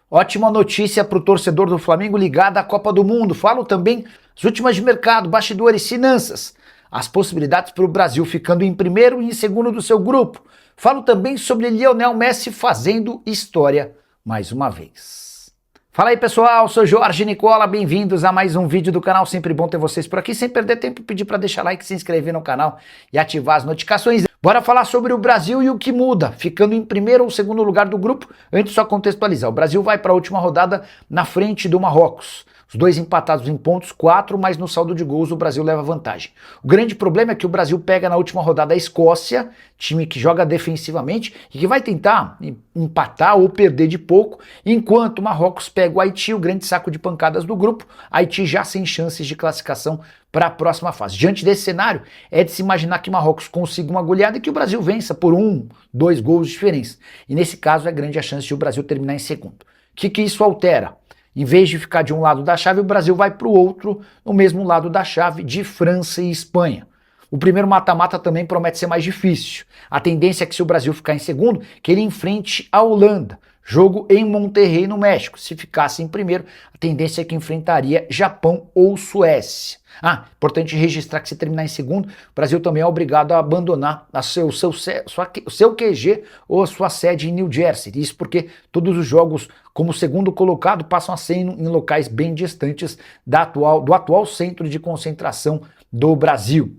Ótima notícia para o torcedor do Flamengo ligado à Copa do Mundo. Falo também as últimas de mercado, bastidores, finanças, as possibilidades para o Brasil ficando em primeiro e em segundo do seu grupo. Falo também sobre Lionel Messi fazendo história mais uma vez. Fala aí pessoal, sou Jorge Nicola, bem-vindos a mais um vídeo do canal, sempre bom ter vocês por aqui, sem perder tempo, pedir para deixar like, se inscrever no canal e ativar as notificações. Bora falar sobre o Brasil e o que muda, ficando em primeiro ou segundo lugar do grupo. Antes só contextualizar, o Brasil vai para a última rodada na frente do Marrocos. Os dois empatados em pontos, 4, mas no saldo de gols o Brasil leva vantagem. O grande problema é que o Brasil pega na última rodada a Escócia, time que joga defensivamente e que vai tentar empatar ou perder de pouco, enquanto o Marrocos pega o Haiti, o grande saco de pancadas do grupo, Haiti já sem chances de classificação para a próxima fase. Diante desse cenário, é de se imaginar que o Marrocos consiga uma goleada e que o Brasil vença por 1, 2 gols de diferença. E nesse caso é grande a chance de o Brasil terminar em segundo. O que isso altera? Em vez de ficar de um lado da chave, o Brasil vai para o outro, no mesmo lado da chave de França e Espanha. O primeiro mata-mata também promete ser mais difícil. A tendência é que se o Brasil ficar em segundo, que ele enfrente a Holanda. Jogo em Monterrey, no México. Se ficasse em primeiro, a tendência é que enfrentaria Japão ou Suécia. Importante registrar que se terminar em segundo, o Brasil também é obrigado a abandonar o seu QG ou a sua sede em New Jersey. Isso porque todos os jogos como segundo colocado passam a ser em locais bem distantes do atual centro de concentração do Brasil.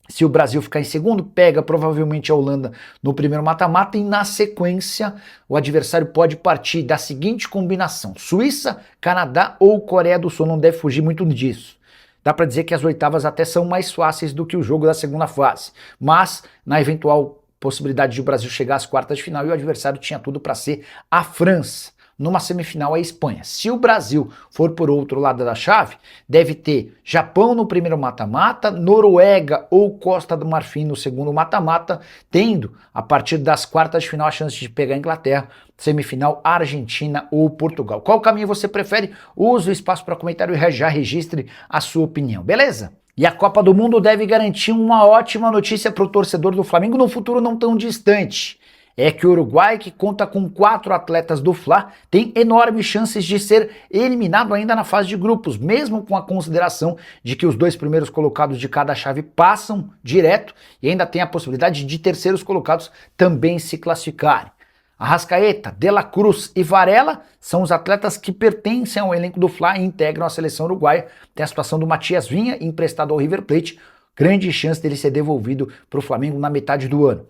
Se o Brasil ficar em segundo, pega provavelmente a Holanda no primeiro mata-mata e na sequência o adversário pode partir da seguinte combinação: Suíça, Canadá ou Coreia do Sul, não deve fugir muito disso. Dá para dizer que as oitavas até são mais fáceis do que o jogo da segunda fase, mas na eventual possibilidade de o Brasil chegar às quartas de final, e o adversário tinha tudo para ser a França. Numa semifinal a Espanha. Se o Brasil for por outro lado da chave, deve ter Japão no primeiro mata-mata, Noruega ou Costa do Marfim no segundo mata-mata, tendo a partir das quartas de final a chance de pegar a Inglaterra, semifinal Argentina ou Portugal. Qual caminho você prefere? Use o espaço para comentário e já registre a sua opinião, beleza? E a Copa do Mundo deve garantir uma ótima notícia para o torcedor do Flamengo no futuro não tão distante. É que o Uruguai, que conta com 4 atletas do Fla, tem enormes chances de ser eliminado ainda na fase de grupos, mesmo com a consideração de que os 2 primeiros colocados de cada chave passam direto e ainda tem a possibilidade de terceiros colocados também se classificarem. Arrascaeta, De La Cruz e Varela são os atletas que pertencem ao elenco do Fla e integram a seleção uruguaia. Tem a situação do Matias Vinha, emprestado ao River Plate, grande chance dele ser devolvido para o Flamengo na metade do ano.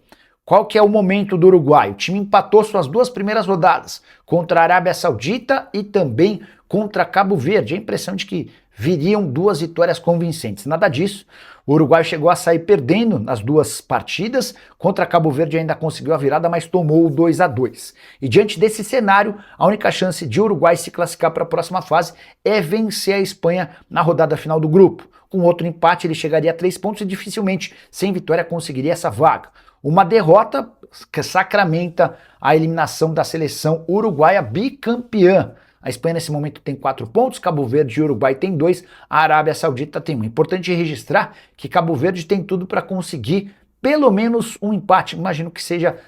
Qual que é o momento do Uruguai? O time empatou suas 2 primeiras rodadas contra a Arábia Saudita e também contra Cabo Verde. A impressão de que viriam 2 vitórias convincentes. Nada disso. O Uruguai chegou a sair perdendo nas 2 partidas. Contra Cabo Verde ainda conseguiu a virada, mas tomou o 2-2. E diante desse cenário, a única chance de o Uruguai se classificar para a próxima fase é vencer a Espanha na rodada final do grupo. Com outro empate, ele chegaria a 3 pontos e dificilmente, sem vitória, conseguiria essa vaga. Uma derrota que sacramenta a eliminação da seleção uruguaia bicampeã. A Espanha nesse momento tem 4 pontos, Cabo Verde e Uruguai tem 2, a Arábia Saudita tem 1. Importante registrar que Cabo Verde tem tudo para conseguir pelo menos um empate. Imagino que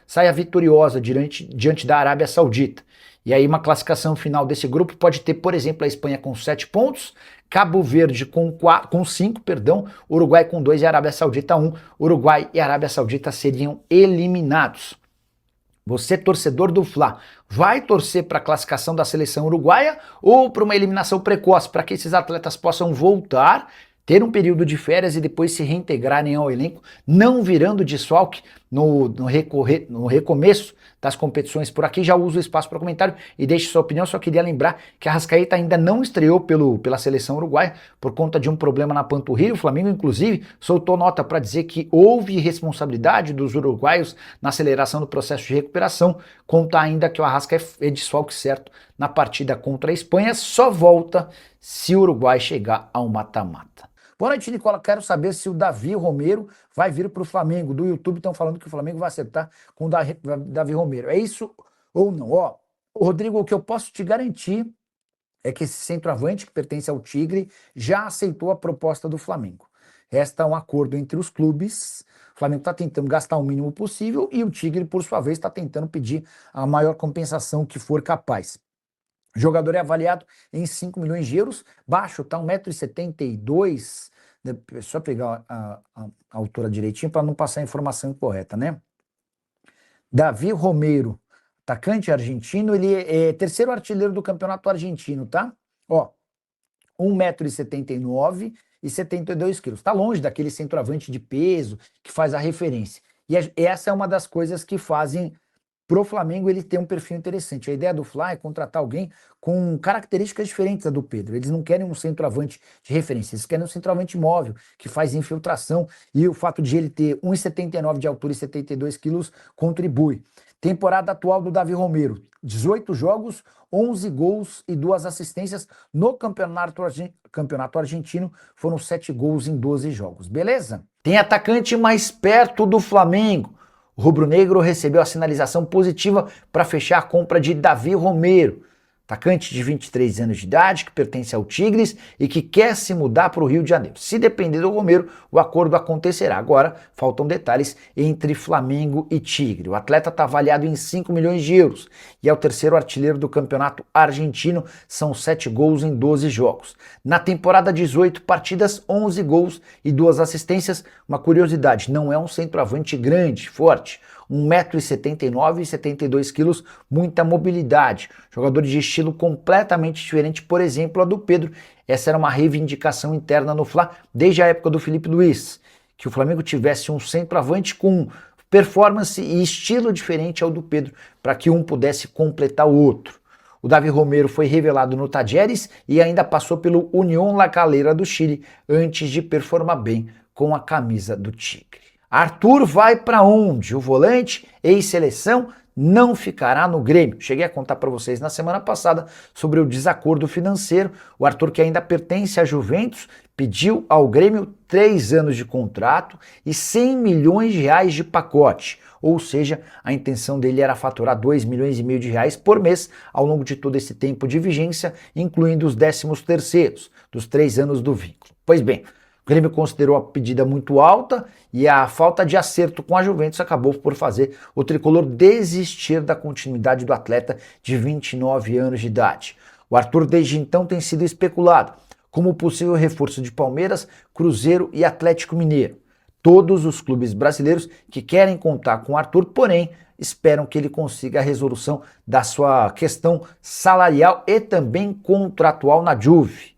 saia vitoriosa diante da Arábia Saudita. E aí uma classificação final desse grupo pode ter, por exemplo, a Espanha com 7 pontos, Cabo Verde com 5, Uruguai com 2 e a Arábia Saudita 1. Uruguai e Arábia Saudita seriam eliminados. Você, torcedor do Fla, vai torcer para a classificação da seleção uruguaia ou para uma eliminação precoce, para que esses atletas possam voltar, ter um período de férias e depois se reintegrarem ao elenco, não virando desfalque no recomeço das competições por aqui? Já uso o espaço para comentário e deixe sua opinião. Só queria lembrar que a Arrascaeta ainda não estreou pela seleção uruguaia por conta de um problema na panturrilha. O Flamengo, inclusive, soltou nota para dizer que houve responsabilidade dos uruguaios na aceleração do processo de recuperação. Conta ainda que o Arrasca é desfalque certo na partida contra a Espanha, só volta se o Uruguai chegar ao mata-mata. Boa noite, Nicola. Quero saber se o Davi Romero vai vir para o Flamengo. Do YouTube estão falando que o Flamengo vai acertar com o Davi Romero. É isso ou não? Rodrigo, o que eu posso te garantir é que esse centroavante, que pertence ao Tigre, já aceitou a proposta do Flamengo. Resta um acordo entre os clubes. O Flamengo está tentando gastar o mínimo possível e o Tigre, por sua vez, está tentando pedir a maior compensação que for capaz. O jogador é avaliado em 5 milhões de euros, baixo, tá? 1,72 m. Só pegar a altura direitinho para não passar a informação incorreta, né? Davi Romero, atacante argentino, ele é terceiro artilheiro do campeonato argentino, tá? Ó, 1,79 m e 72 quilos. Tá longe daquele centroavante de peso que faz a referência. E essa é uma das coisas que fazem pro Flamengo ele ter um perfil interessante. A ideia do Fla é contratar alguém com características diferentes da do Pedro. Eles não querem um centroavante de referência, eles querem um centroavante móvel, que faz infiltração, e o fato de ele ter 1,79 m de altura e 72 quilos contribui. Temporada atual do Davi Romero, 18 jogos, 11 gols e 2 assistências. No campeonato argentino, foram 7 gols em 12 jogos. Beleza? Tem atacante mais perto do Flamengo. O rubro-negro recebeu a sinalização positiva para fechar a compra de Davi Romero, atacante de 23 anos de idade, que pertence ao Tigres e que quer se mudar para o Rio de Janeiro. Se depender do Romero, o acordo acontecerá. Agora, faltam detalhes entre Flamengo e Tigre. O atleta está avaliado em 5 milhões de euros e é o terceiro artilheiro do campeonato argentino. São 7 gols em 12 jogos. Na temporada, 18 partidas, 11 gols e 2 assistências. Uma curiosidade, não é um centroavante grande, forte. 1,79 m e 72 quilos, muita mobilidade. Jogador de estilo completamente diferente, por exemplo, a do Pedro. Essa era uma reivindicação interna no Fla desde a época do Felipe Luiz, que o Flamengo tivesse um centroavante com performance e estilo diferente ao do Pedro, para que um pudesse completar o outro. O Davi Romero foi revelado no Tajeres e ainda passou pelo Unión La Calera do Chile antes de performar bem com a camisa do Tigre. Arthur vai para onde? O volante, ex-seleção, não ficará no Grêmio. Cheguei a contar para vocês na semana passada sobre o desacordo financeiro. O Arthur, que ainda pertence à Juventus, pediu ao Grêmio 3 anos de contrato e 100 milhões de reais de pacote. Ou seja, a intenção dele era faturar 2,5 milhões de reais por mês ao longo de todo esse tempo de vigência, incluindo os 13º dos 3 anos do vínculo. Pois bem, o Grêmio considerou a pedida muito alta e a falta de acerto com a Juventus acabou por fazer o tricolor desistir da continuidade do atleta de 29 anos de idade. O Arthur desde então tem sido especulado como possível reforço de Palmeiras, Cruzeiro e Atlético Mineiro. Todos os clubes brasileiros que querem contar com o Arthur, porém, esperam que ele consiga a resolução da sua questão salarial e também contratual na Juve.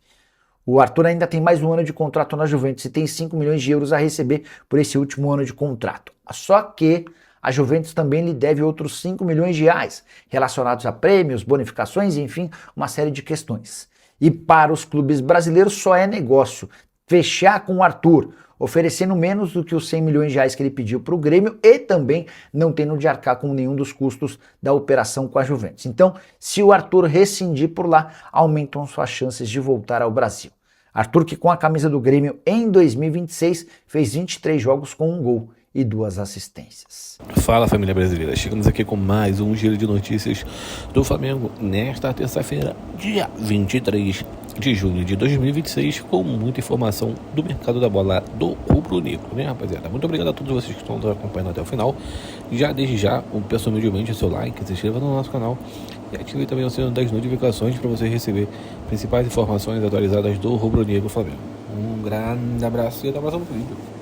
O Arthur ainda tem mais um ano de contrato na Juventus e tem 5 milhões de euros a receber por esse último ano de contrato. Só que a Juventus também lhe deve outros 5 milhões de reais, relacionados a prêmios, bonificações, enfim, uma série de questões. E para os clubes brasileiros só é negócio fechar com o Arthur, oferecendo menos do que os 100 milhões de reais que ele pediu para o Grêmio e também não tendo de arcar com nenhum dos custos da operação com a Juventus. Então, se o Arthur rescindir por lá, aumentam suas chances de voltar ao Brasil. Arthur, que com a camisa do Grêmio em 2026 fez 23 jogos com 1 gol e 2 assistências. Fala, família brasileira, chegamos aqui com mais um giro de notícias do Flamengo nesta terça-feira, dia 23 de junho de 2026, com muita informação do mercado da bola do rubro-negro, né, rapaziada? Muito obrigado a todos vocês que estão acompanhando até o final. Desde já, peço humildemente o seu like, se inscreva no nosso canal e ative também o sino das notificações para você receber principais informações atualizadas do rubro-negro Flamengo. Um grande abraço e até o próximo vídeo.